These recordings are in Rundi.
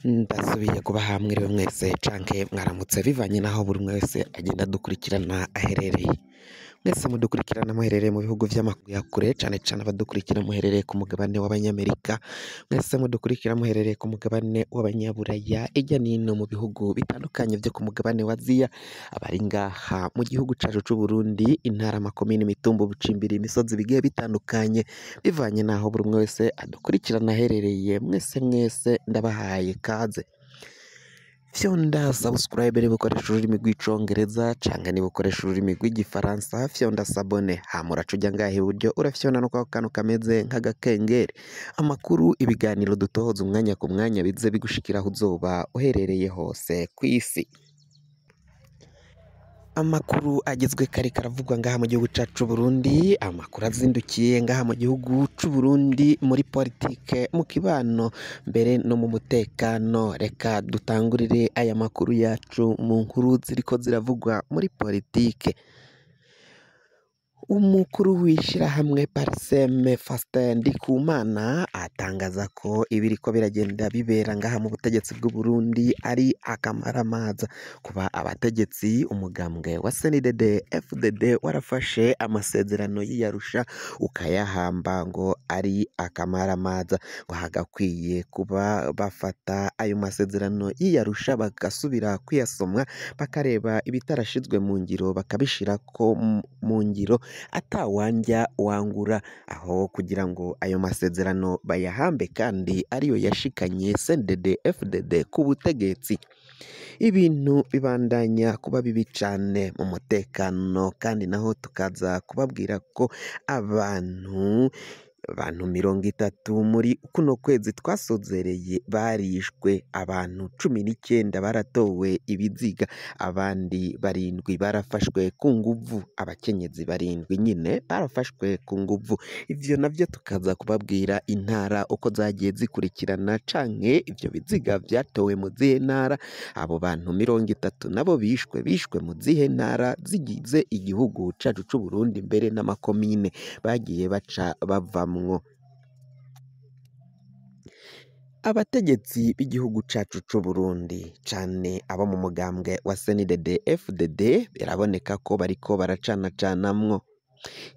Ndasubiye kubaha mwiriwe mwese canke mwaramutse bivanye naho buri umwe wese agenda dukurikirana aherereye. Mwese mudukurikirana muherereye mu bihugu vy'amakuru ya kure cane cane abadukurikira muherereye ku mugabane w'abanyamerika, mwese mudukurikira muherereye ku mugabane w'abanyaburaya, irya nino mu bihugu bitandukanye vyo ku mugabane wa Aziya, abari ngaha mu gihugu cacu c'Uburundi, intara, amakomine, imitumba, ubucimbiri, imisozi bigiye bitandukanye, bivanye naho buri umwe wese adukurikirana aherereye, mwese ndabahaye kaze. Fyonda subscribe niba ukoresha ururimi rw'icongereza canke niba ukoresha ururimi rw'igifaransa, fyonda sabone hama uraca uja ngaha iburyo urafyona no kwako kantu kameze nk'agakengeri, amakuru, ibiganiro dutohoza umwanya ku mwanya bize bigushikira aho uzoba uherereye hose kw'isi. Amakuru agezwe kare karavugwa ngaha mu gihugu cacu c'Uburundi, amakuru azindukiye ngaha mu gihugu c'Uburundi muri politike, mu kibano, mbere no mu mutekano. Reka dutangurire aya makuru yacu mu nkuru ziriko ziravugwa muri politike. Umukuru w'ishirahamwe Parseme Faustin Ndikumana atangaza ko ibiriko biragenda bibera ngaha mu butegetsi bw'u Burundi ari akamaramaza, kuba abategetsi umugambwe wa CNDD FDD warafashe amasezerano y'Arusha ukayahamba ngo ari akamaramaza, ngo hagakwiye kuba bafata ayo masezerano y'Arusha bagasubira kuyasomwa bakareba ibitarashizwe mu ngiro bakabishirako mu ngiro atawanja wangura, aho kugira ngo ayo masezerano bayahambe kandi ariyo yashikanye CNDD FDD ku butegetsi. Ibintu bibandanya kuba bibi cane mu mutekano, kandi naho tukaza kubabwira ko abantu 30 muri kuno kwezi twasozereye barishwe, abantu 19 baratowe ibiziga, abandi 7 barafashwe ku nguvu, abakenyezi 7 nyine barafashwe ku nguvu. Ivyo navyo tukaza kubabwira intara uko zagiye zikurikirana canke ivyo biziga vyatowe mu zihe ntara, abo bantu 30 nabo bishwe mu zihe ntara zigize igihugu cacu c'Uburundi, mbere n'amakomine bagiye baca bavamwo. Abategetsi b'igihugu cacu c'Uburundi cane abo mu mugambwe wa CNDD FDD biraboneka ko bariko baracanacanamwo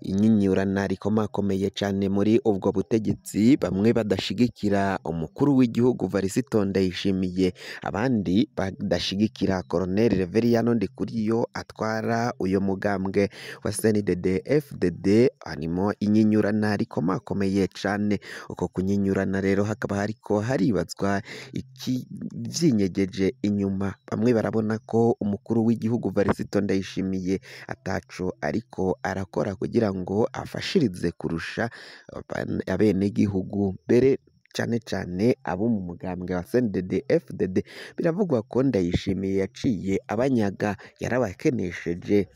inyinyurana rikomakomeye cane muri ubwo butegetsi, bamwe badashigikira umukuru w'igihugu Varisito Ndayishimiye, abandi badashigikira Colonel Reveriyano Ndikuriyo atwara uyo mugambwe wa CNDD FDD. Harimo inyinyurana rikomakomeye cane, uko kunyinyurana rero hakaba hariko haribazwa vyinyegeje inyuma. Bamwe barabona ko umukuru w'igihugu Varisito Ndayishimiye ataco ariko arakora kugira ngo afashirize kurusha abenegihugu, mbere cane cane abo mu mugambwe wa CNDD FDD. Biravugwa ko Ndayishimiye yaciye abanyaga, yarabakenesheje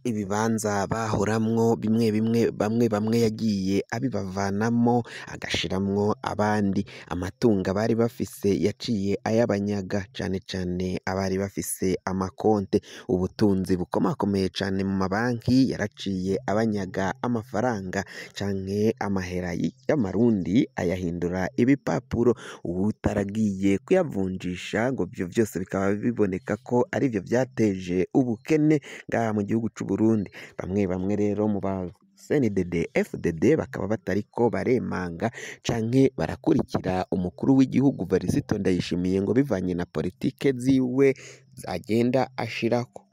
ibibanza bahoramwo bamwe yagiye abibavanamo agashiramwo abandi, amatunga bari bafise yaciye ayabanyaga, cane cane abari bafise amakonte, ubutunzi bukomakomeye cane mu mabanki yaraciye abanyaga, amafaranga canke amahera y'amarundi ayahindura ibipapuro, utaragiye kuyavunjisha ngo ivyo vyose bikaba biboneka ko arivyo vyateje ubukene ngaha mu gihugu c'Uburundi. Bamwe rero mu ba CNDD FDD bakaba batariko baremanga canke barakurikira umukuru w'igihugu Varisito Ndayishimiye, ngo bivanye na politike ziwe agenda ashirako.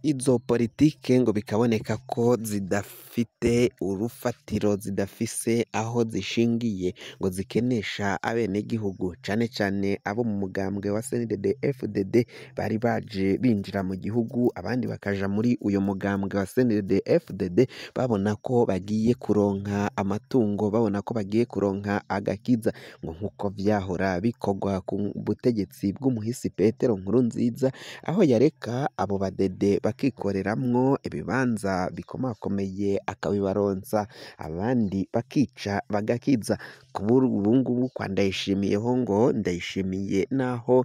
Izo politike ngo bikaboneka ko zidafite urufatiro, zidafise aho zishingiye, ngo zikenesha abenegihugu cane cane abo mu mugambwe wa CNDD FDD bari baje binjira mu gihugu, abandi bakaja muri uyo mugambwe wa CNDD FDD babona ko bagiye kuronka amatungo, babona ko bagiye kuronka agakiza, ngo nkuko vyahora bikorwa ku butegetsi bw'umuhisi Petero Nkurunziza, aho yareka abo badede bakikoreramwo ibibanza bikomakomeye akabibaronsa, abandi bakica bagakiza. Kubura ubungubu kwa Ndayishimiyeho, ngo Ndayishimiye naho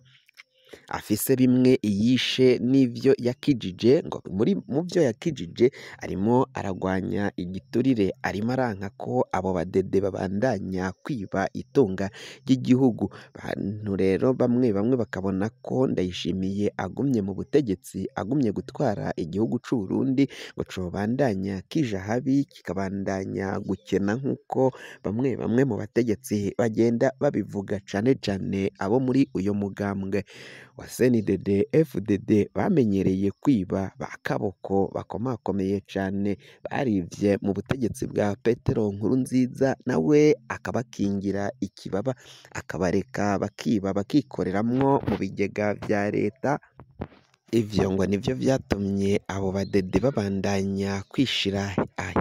afise bimwe yishe n'ivyo yakijije, ngo mu vyo yakijije arimo aragwanya igiturire, arimo aranka ko abo badede babandanya kwiba itunga ry'igihugu. Abantu rero bamwe bamwe bakabona ko Ndayishimiye agumye mu butegetsi, agumye gutwara igihugu c'u Burundi ngo cobandanya kija habi, kikabandanya gukena nk'uko bamwe bamwe mu bategetsi bagenda babivuga, cane cane abo muri uyo mugambwe wa CNDD FDD bamenyereye kwiba, ba kaboko bakomakomeye cane, barivye mu butegetsi bwa Petero Nkurunziza, nawe akabakingira ikibaba, akabareka bakiba bakikoreramwo mu bigega vya leta. Ivyo ngo nivyo vyatumye abo badede babandanya kwishira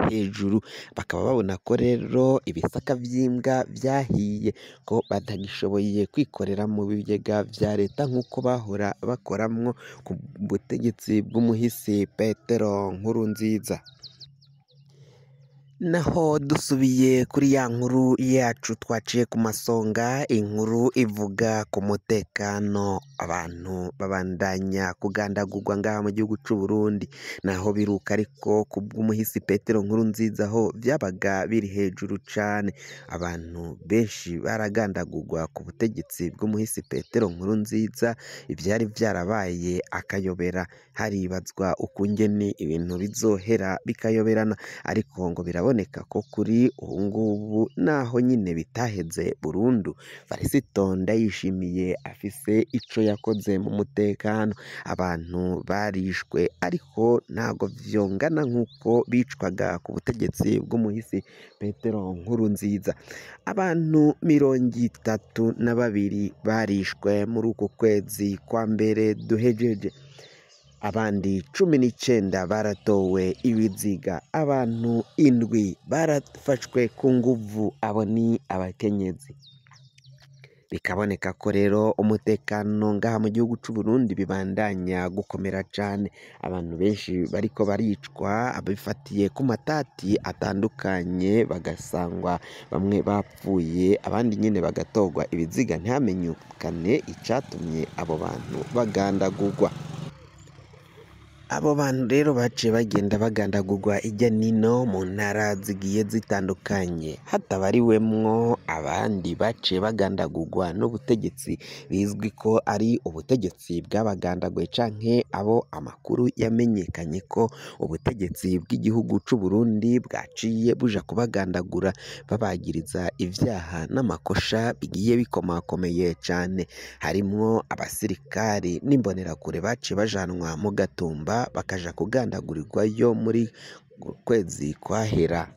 hejuru, bakaba babona ko rero ibisaka vy'imbwa vyahiye, ko batagishoboye kwikorera mu bigega vya leta nk'uko bahora bakoramwo ku butegetsi bw'umuhisi Petero Nkurunziza. Naho dusubiye kuri ya nkuru yacu twaciye ku masonga, inkuru ivuga ku mutekano, abantu babandanya kugandagurwa ngaha mu gihugu c'u Burundi, naho biruka ariko ku bw'umuhisi Petero Nkurunziza ho vyabaga biri hejuru cane. Abantu benshi baragandagurwa ku butegetsi bw'umuhisi Petero Nkurunziza, ivyari vyarabaye akayobera, haribazwa ukungene ibintu bizohera bikayoberana, ariko ngo biraboneka ko kuri ubu ngubu naho nyine bitaheze burundu, Varisito Ndayishimiye afise ico yakoze mu mutekano. Abantu barishwe ariko ntago vyongana nk'uko bicwaga ku butegetsi bw'umuhisi Petero Nkurunziza. Abantu 32 barishwe muri uko kwezi kwa mbere duhejeje, abandi 19 baratowe ibiziga, abantu 7 barafashwe ku nguvu, abo ni abakenyezi. Bikaboneka ko rero umutekano ngaha mu gihugu c'u Burundi bibandanya gukomera cane, abantu benshi bariko baricwa abifatiye ku matati atandukanye, bagasangwa bamwe bapfuye, abandi nyene bagatogwa ibiziga ntihamenyekane icatumye abo bantu bagandagurwa. Abo bantu rero baciye bagenda bagandagurwa irya nino mu ntara zigiye zitandukanye, hatabariwemwo abandi baciye bagandagurwa n'ubutegetsi bizwi ko ari ubutegetsi bw'abagandaguye, canke abo amakuru yamenyekanye ko ubutegetsi bw'igihugu c'u Burundi bwaciye buja kubagandagura, babagiriza ivyaha n'amakosha bigiye bikomakomeye cane, harimwo abasirikari n'imbonerakure baciye bajanwa mu Gatumba bakaja kugandagurirwayo muri kwezi kwahera.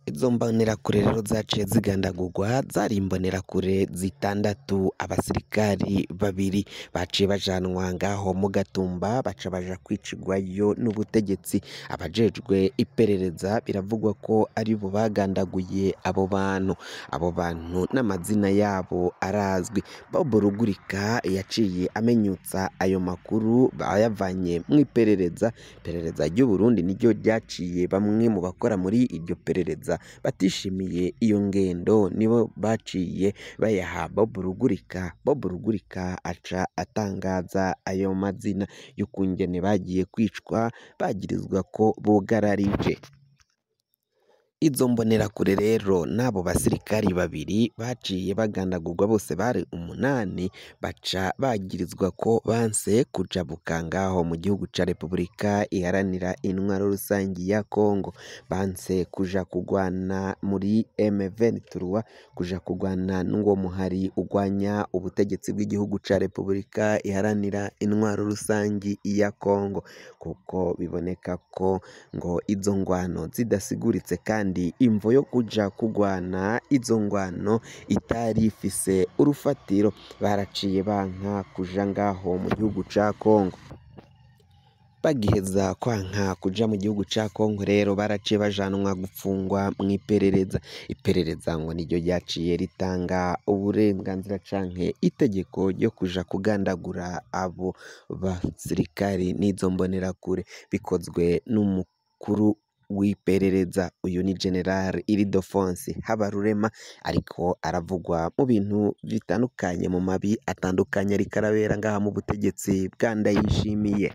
Izo mbonerakure rero zaciye zigandagurwa zari imbonerakure 6, abasirikari 2 baciye bajanwa ngaho mu Gatumba, baca baja kwicirwayo n'ubutegetsi. Abajejwe iperereza biravugwa ko ari bo bagandaguye abo bantu. Abo bantu n'amazina yabo arazwi. Bob Rugurika yaciye amenyutsa ayo makuru bayavanye mu iperereza ry'u Burundi, niryo ryaciye bamwe mu bakora muri iryo perereza batishimiye iyo ngendo, nibo baciye bayaha Bob Rugurika. Bob Rugurika aca atangaza ayo mazina y'ukungene bagiye kwicwa, bagirizwa ko bugararije. Izo mbonerakure rero n'abo basirikari 2 baciye bagandagurwa, bose bari 8, baca bagirizwa ko banse kujabuka ngaho mu gihugu ca Repubulika Iharanira Intwaro Rusangi ya Kongo, banse kuja kugwana muri M23, kuja kugwana n'uwo muhari ugwanya ubutegetsi bw'igihugu ca Repubulika Iharanira Intwaro Rusangi ya Kongo, kuko biboneka ko ngo izo ngwano zidasiguritse kandi imvo yo kuja kugwana izo ngwano itari ifise urufatiro, baraciye banka kuja ngaho mu gihugu ca Kongo. Bagiheza kwanka kuja mu gihugu ca Kongo rero baraciye bajanwa gufungwa mu iperereza. Iperereza ngo niryo ryaciye ritanga uburenganzira canke itegeko ryo kuja kugandagura abo basirikari n'izo mbonerakure, bikozwe n'umukuru w'iperereza. Uyu ni General Ildefonsi Habarurema ariko aravugwa mu bintu bitandukanye, mu mabi atandukanye ariko arabera ngaha mu butegetsi bwa Ndayishimiye.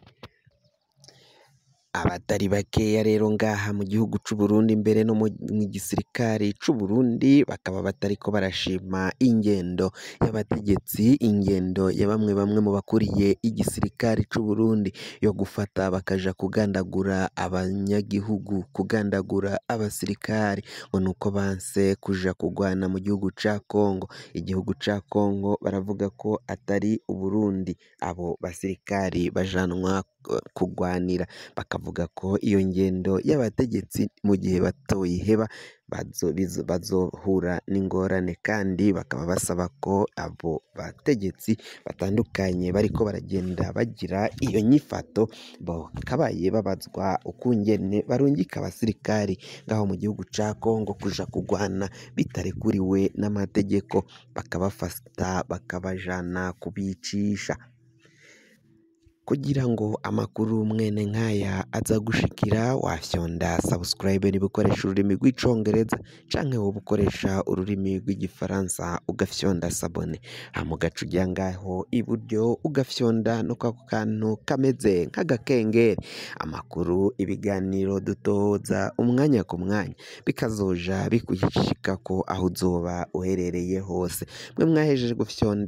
Abatari bakeya rero ngaha mu gihugu c'u Burundi mbere no mu gisirikare c'u Burundi bakaba batariko barashima ingendo y'abategetsi, ingendo ya bamwe mu bakuriye igisirikare c'u Burundi yo gufata bakaja kugandagura abanyagihugu, kugandagura abasirikare, ngo nuko banse kuja kugwana mu gihugu ca Kongo. Igihugu ca Kongo baravuga ko atari Uburundi, abo basirikari bajanwa kugwanira, bakavuga ko iyo ngendo y'abategetsi mu gihe batoyiheba bazohura n'ingorane, kandi bakaba basaba ko abo bategetsi batandukanye bariko baragenda bagira iyo nyifato bakabaye babazwa ukungene barungika abasirikari ngaho mu gihugu ca Kongo kuja kugwana bitarekuriwe n'amategeko, bakabafata bakabajana kubicisha. Kugira ngo amakuru mwene nkaya aza gushikira, wafyonda subscribe niba ukoresha ururimi rw'icongereza canke woba ukoresha ururimi rw'igifaransa ugafyonda sabone, hama ugaca uja ngaho iburyo ugafyonda no kwako kantu kameze nk'agakengeri. Amakuru, ibiganiro dutoza umwanya ku mwanya bikazoja bikushikako aho uzoba uherereye hose. Mwe mwahejeje gufyonda